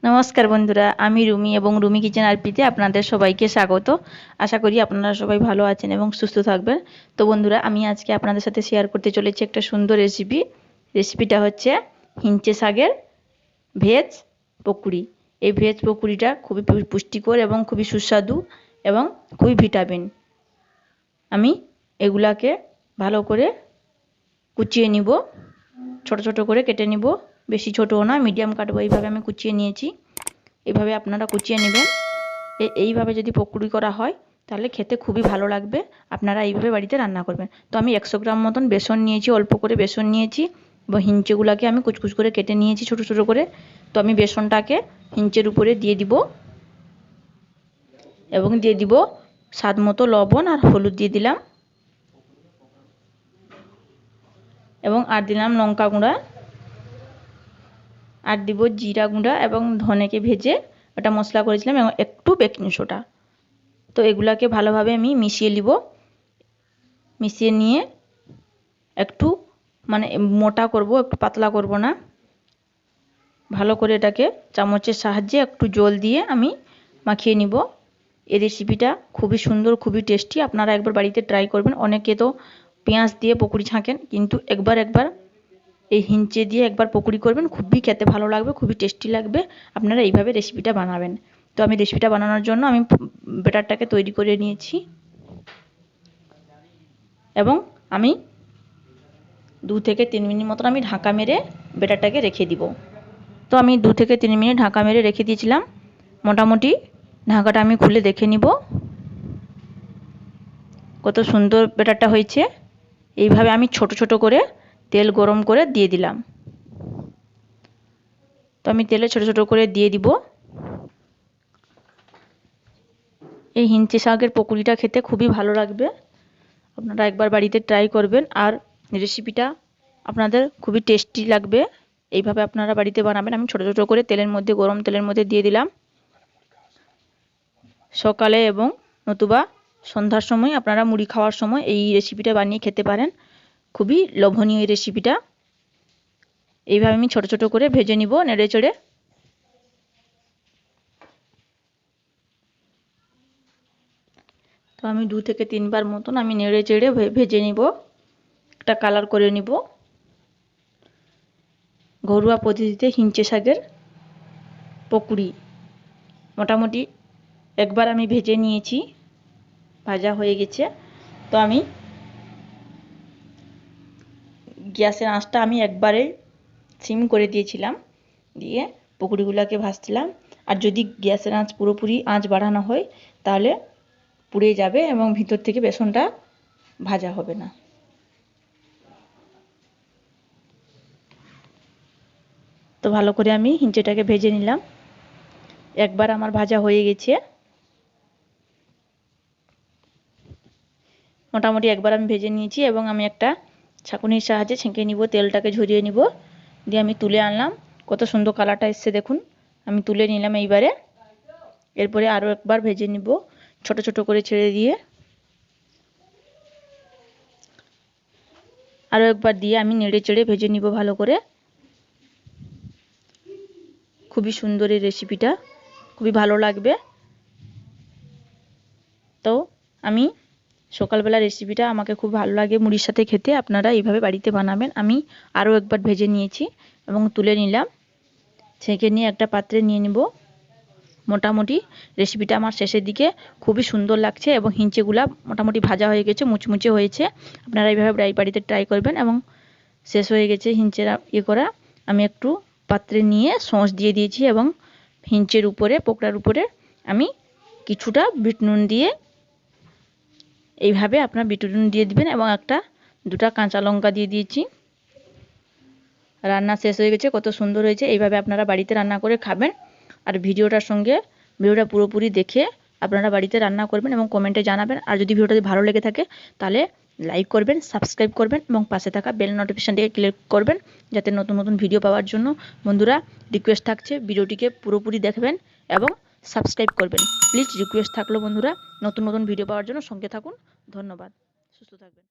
नमस्कार बंधुरा आमी रुमी एवं रुमी किचेन आरपीते आपनादेर सबाइके स्वागत। आशा करी आपनारा सबाई भालो आछेन एवं सुस्थ थाकबेन। तो बंधुरा आमी आजके आपनादेर साथे शेयार करते चलेछि एकटा सुंदर रेसिपि। रेसिपिटा हच्छे हिंचे शाकेर भेज पकुड़ी। এই ভেজ পকুড়িটা খুবই পুষ্টিকর এবং খুবই সুস্বাদু এবং খুবই ভিটামিন। আমি এগুলাকে ভালো করে কুচিয়ে নিব, ছোট ছোট করে কেটে নিব, বেশি ছোটও না, মিডিয়াম কাটবো। এইভাবে আমি কুচিয়ে নিয়েছি। এইভাবে আপনারা কুচিয়ে নেবেন। এইভাবে যদি পকুড়ি করা হয় তাহলে খেতে খুবই ভালো লাগবে। আপনারা এইভাবে বাড়িতে রান্না করবেন। তো আমি 100 গ্রাম মতন বেসন নিয়েছি, অল্প করে বেসন নিয়েছি এবং হিঞ্চেগুলোকে আমি কুচকুচ করে কেটে নিয়েছি ছোট ছোট করে। তো আমি বেসনটাকে হিঞ্চের উপরে দিয়ে দিব এবং দিয়ে দিব স্বাদ মতো লবণ আর হলুদ দিয়ে দিলাম এবং আর দিলাম লঙ্কা গুঁড়া, আর দিব জিরা গুঁড়া এবং ধনেকে ভেজে ওটা মশলা করেছিলাম এবং একটু বেকিং সোডা। তো এগুলাকে ভালোভাবে আমি মিশিয়ে নিব। মিশিয়ে নিয়ে একটু মানে মোটা করব, একটু পাতলা করব না। ভালো করে এটাকে চামচের সাহায্যে একটু জল দিয়ে আমি মাখিয়ে নিব। এই রেসিপিটা খুবই সুন্দর, খুবই টেস্টি। আপনারা একবার বাড়িতে ট্রাই করবেন। অনেকে তো পেঁয়াজ দিয়ে পকুড়ি ছাঁকেন, কিন্তু একবার এই হিঞ্চে দিয়ে একবার পকুড়ি করবেন, খুবই খেতে ভালো লাগবে, খুবই টেস্টি লাগবে। আপনারা এইভাবে রেসিপিটা বানাবেন। তো আমি রেসিপিটা বানানোর জন্য আমি ব্যাটারটাকে তৈরি করে নিয়েছি এবং আমি 2 থেকে 3 মিনিট মতন আমি ঢাকা মেরে ব্যাটারটাকে রেখে দিব। তো আমি 2 থেকে 3 মিনিট ঢাকা মেরে রেখে দিয়েছিলাম। মোটামুটি ঢাকাটা আমি খুলে দেখে নিব কত সুন্দর ব্যাটারটা হয়েছে। এইভাবে আমি ছোট ছোট করে তেল গরম করে দিয়ে দিলাম। তো আমি তেলে ছোট ছোট করে দিয়ে দিব। এই হিঞ্চে শাকের পকুড়িটা খেতে খুবই ভালো লাগবে। আপনারা একবার বাড়িতে ট্রাই করবেন আর রেসিপিটা আপনাদের খুবই টেস্টি লাগবে। এইভাবে আপনারা বাড়িতে বানাবেন। আমি ছোট ছোট করে তেলের মধ্যে, গরম তেলের মধ্যে দিয়ে দিলাম। সকালে এবং নতুবা সন্ধ্যার সময় আপনারা মুড়ি খাওয়ার সময় এই রেসিপিটা বানিয়ে খেতে পারেন। খুবই লোভনীয় এই রেসিপিটা। এইভাবে আমি ছোট ছোট করে ভেজে নিব নেড়ে চেড়ে। তো আমি 2 থেকে 3 বার মতন আমি নেড়ে চেড়ে ভেজে নিব, একটা কালার করে নিব। ঘরোয়া পদ্ধতিতে হিঞ্চে শাকের পকুড়ি মোটামুটি একবার আমি ভেজে নিয়েছি, ভাজা হয়ে গেছে। তো আমি গ্যাসের আঁচটা আমি একবারে সিম করে দিয়েছিলাম, দিয়ে পকুড়িগুলোকে ভাজছিলাম। আর যদি গ্যাসের আঁচ পুরোপুরি আঁচ বাড়ানো হয় তাহলে পুড়ে যাবে এবং ভিতর থেকে বেসনটা ভাজা হবে না। তো ভালো করে আমি হিঞ্চেটাকে ভেজে নিলাম। একবার আমার ভাজা হয়ে গেছে। মোটামুটি একবার আমি ভেজে নিয়েছি এবং আমি একটা ছাঁকুনির সাহায্যে ছেঁকে নিব, তেলটাকে ঝরিয়ে নিব। দিয়ে আমি তুলে আনলাম। কত সুন্দর কালারটা এসছে দেখুন। আমি তুলে নিলাম এইবারে। এরপরে আরও একবার ভেজে নিব ছোট ছোট করে ছেড়ে দিয়ে। আরও একবার দিয়ে আমি নেড়ে চেড়ে ভেজে নিব ভালো করে। খুবই সুন্দর এই রেসিপিটা, খুবই ভালো লাগবে। তো আমি সকালবেলা রেসিপিটা আমাকে খুব ভালো লাগে মুড়ির সাথে খেতে। আপনারা এইভাবে বাড়িতে বানাবেন। আমি আরও একবার ভেজে নিয়েছি এবং তুলে নিলাম। ছেঁকে নিয়ে একটা পাত্রে নিয়ে নিব। মোটামুটি রেসিপিটা আমার শেষের দিকে খুবই সুন্দর লাগছে এবং হিঞ্চেগুলা মোটামুটি ভাজা হয়ে গেছে, মুচমুচে হয়েছে। আপনারা এইভাবে বাড়িতে ট্রাই করবেন। এবং শেষ হয়ে গেছে হিঞ্চেরা করা। আমি একটু পাত্রে নিয়ে সস দিয়ে দিয়েছি এবং হিঞ্চের উপরে, পকোড়ার উপরে আমি কিছুটা বিট নুন দিয়ে, এইভাবে আপনার বিট নুন দিয়ে দিবেন এবং দুটা কাঁচা লঙ্কা দিয়ে দিয়েছি। রান্না শেষ হয়ে গেছে। কত সুন্দর হয়েছে। এইভাবে আপনারা বাড়িতে রান্না করে খাবেন। আর ভিডিওটা পুরোপুরি দেখে আপনারা বাড়িতে রান্না করবেন এবং কমেন্টে জানাবেন। আর যদি ভিডিওটা ভালো লেগে থাকে তাহলে লাইক করবেন, সাবস্ক্রাইব করবেন এবং পাশে থাকা বেল নোটিফিকেশনটিকে ক্লিক করবেন যাতে নতুন নতুন ভিডিও পাওয়ার জন্য। বন্ধুরা, রিকোয়েস্ট থাকছে ভিডিওটিকে পুরোপুরি দেখবেন এবং সাবস্ক্রাইব করবেন। প্লিজ রিকোয়েস্ট থাকলো বন্ধুরা, নতুন নতুন ভিডিও পাওয়ার জন্য সঙ্গে থাকুন। ধন্যবাদ। সুস্থ থাকবেন।